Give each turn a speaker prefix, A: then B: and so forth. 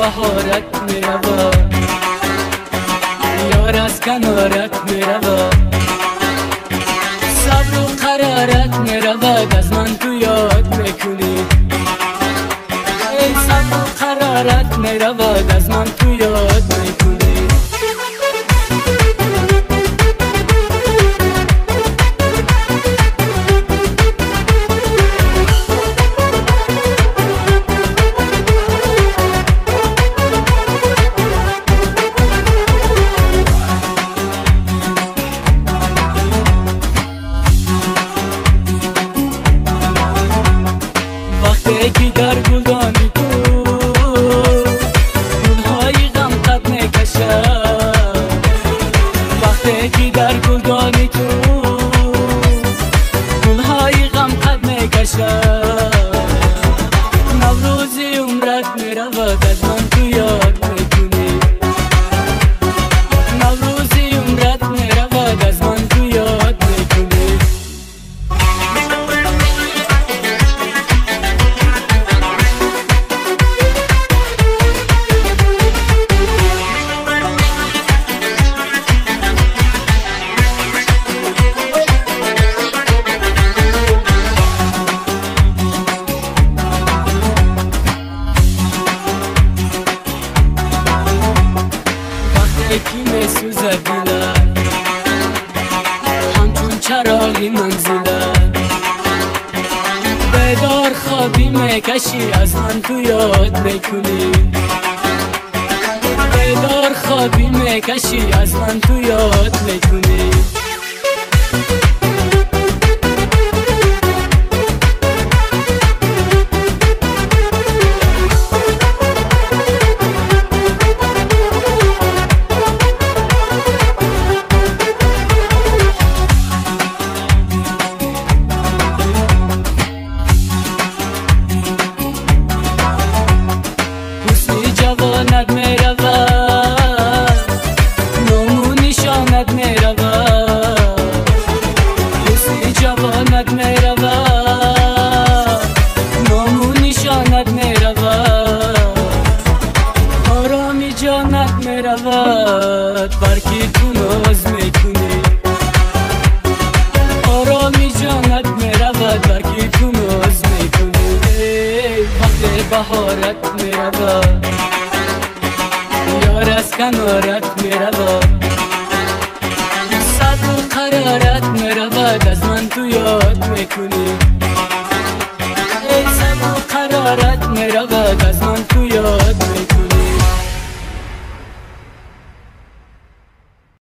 A: بهارت میرود، یار از کنارت میرود، صبر و قرارت میرود، از من تو یاد میکنی. ای صبر و قرارت میرود، از من تو یاد میکنی. یکی در گلدانی تو گلهای غم قد میکشد، وقتی که در گلدانی تو گلهای غم قد میکشد، نوروزی عمرت میرود، از من تو یاد میکنی. نوروزی عمرت میرود، از من تو یاد میکنی. یکی میسوزد دلم همچون چراغی منزلم، بیدار خوابی میکشی، از من تو یاد میکنی. بیدار خوابی میکشی، از من تو یاد میکنی. جوانت میرود، نام و نشانت میرود، حسن جوانت میرود، نام و نشانت میرود، آرامی جانت میرود، برکی تو ناز میکنی. آرامی جانت میرود، برکی تو ناز میکنی. وقت بهارت میرود، یار از کنارت میرود، صبر و قرارت میرود، از من تو یاد میکنی. ای صبر و قرارت میرود، از من